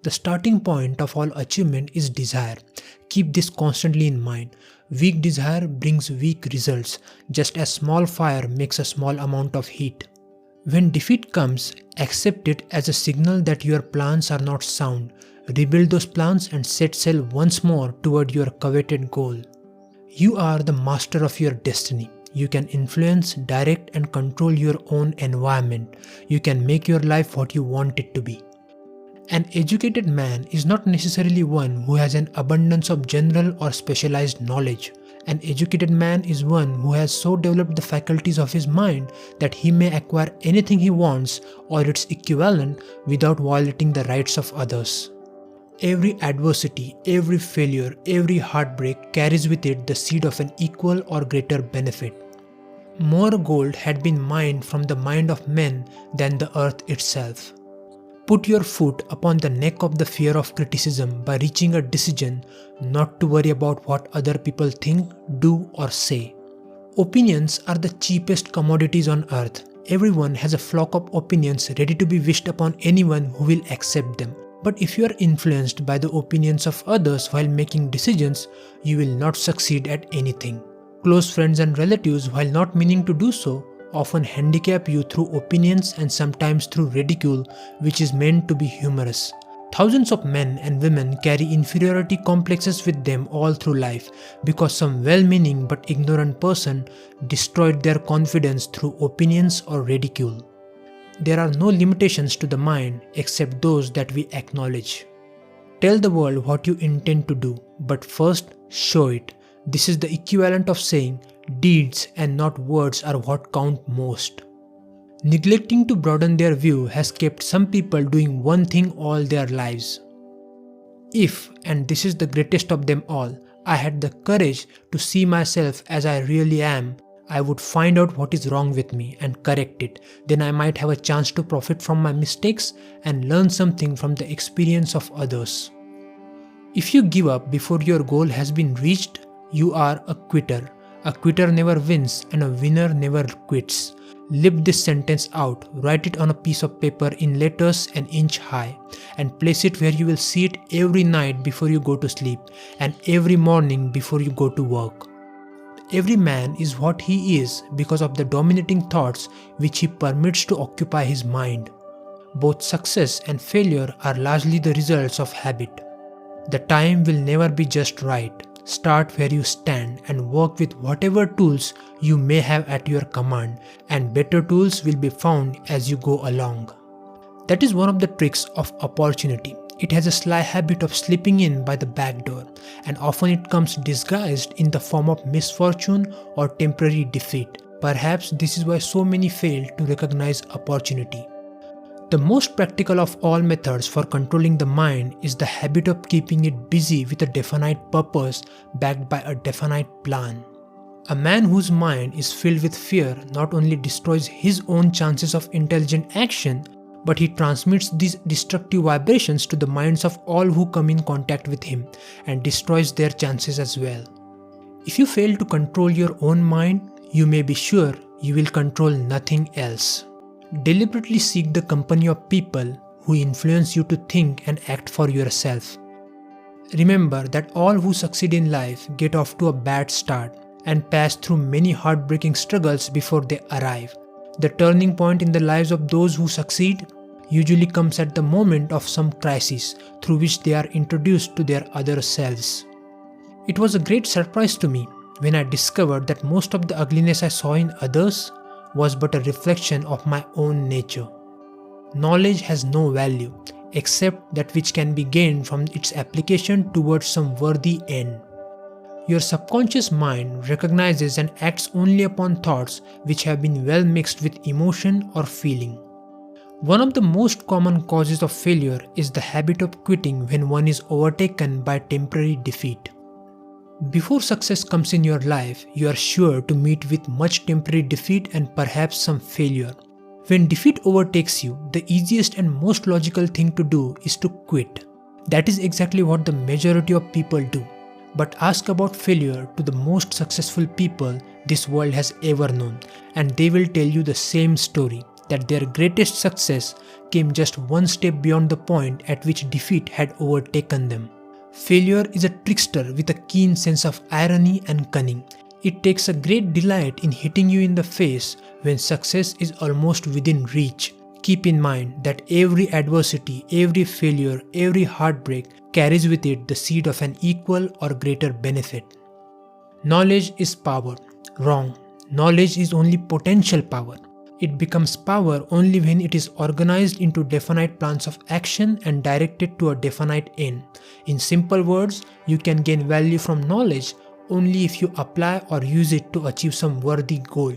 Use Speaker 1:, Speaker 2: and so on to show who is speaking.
Speaker 1: The starting point of all achievement is desire. Keep this constantly in mind. Weak desire brings weak results, just as small fire makes a small amount of heat. When defeat comes, accept it as a signal that your plans are not sound. Rebuild those plans and set sail once more toward your coveted goal. You are the master of your destiny. You can influence, direct, and control your own environment. You can make your life what you want it to be. An educated man is not necessarily one who has an abundance of general or specialized knowledge. An educated man is one who has so developed the faculties of his mind that he may acquire anything he wants or its equivalent without violating the rights of others. Every adversity, every failure, every heartbreak carries with it the seed of an equal or greater benefit. More gold had been mined from the mind of men than the earth itself. Put your foot upon the neck of the fear of criticism by reaching a decision not to worry about what other people think, do, or say. Opinions are the cheapest commodities on earth. Everyone has a flock of opinions ready to be wished upon anyone who will accept them. But if you are influenced by the opinions of others while making decisions, you will not succeed at anything. Close friends and relatives, while not meaning to do so, often handicap you through opinions and sometimes through ridicule, which is meant to be humorous. Thousands of men and women carry inferiority complexes with them all through life because some well-meaning but ignorant person destroyed their confidence through opinions or ridicule. There are no limitations to the mind except those that we acknowledge. Tell the world what you intend to do, but first show it. This is the equivalent of saying deeds and not words are what count most. Neglecting to broaden their view has kept some people doing one thing all their lives. If, and this is the greatest of them all, I had the courage to see myself as I really am, I would find out what is wrong with me and correct it. Then I might have a chance to profit from my mistakes and learn something from the experience of others. If you give up before your goal has been reached, you are a quitter. A quitter never wins and a winner never quits. Live this sentence out, write it on a piece of paper in letters an inch high, and place it where you will see it every night before you go to sleep and every morning before you go to work. Every man is what he is because of the dominating thoughts which he permits to occupy his mind. Both success and failure are largely the results of habit. The time will never be just right. Start where you stand and work with whatever tools you may have at your command, and better tools will be found as you go along. That is one of the tricks of opportunity. It has a sly habit of slipping in by the back door, and often it comes disguised in the form of misfortune or temporary defeat. Perhaps this is why so many fail to recognize opportunity. The most practical of all methods for controlling the mind is the habit of keeping it busy with a definite purpose backed by a definite plan. A man whose mind is filled with fear not only destroys his own chances of intelligent action, but he transmits these destructive vibrations to the minds of all who come in contact with him and destroys their chances as well. If you fail to control your own mind, you may be sure you will control nothing else. Deliberately seek the company of people who influence you to think and act for yourself. Remember that all who succeed in life get off to a bad start and pass through many heartbreaking struggles before they arrive. The turning point in the lives of those who succeed usually comes at the moment of some crisis through which they are introduced to their other selves. It was a great surprise to me when I discovered that most of the ugliness I saw in others was but a reflection of my own nature. Knowledge has no value except that which can be gained from its application towards some worthy end. Your subconscious mind recognizes and acts only upon thoughts which have been well mixed with emotion or feeling. One of the most common causes of failure is the habit of quitting when one is overtaken by temporary defeat. Before success comes in your life, you are sure to meet with much temporary defeat and perhaps some failure. When defeat overtakes you, the easiest and most logical thing to do is to quit. That is exactly what the majority of people do. But ask about failure to the most successful people this world has ever known, and they will tell you the same story, that their greatest success came just one step beyond the point at which defeat had overtaken them. Failure is a trickster with a keen sense of irony and cunning. It takes a great delight in hitting you in the face when success is almost within reach. Keep in mind that every adversity, every failure, every heartbreak carries with it the seed of an equal or greater benefit. Knowledge is power. Wrong. Knowledge is only potential power. It becomes power only when it is organized into definite plans of action and directed to a definite end. In simple words, you can gain value from knowledge only if you apply or use it to achieve some worthy goal.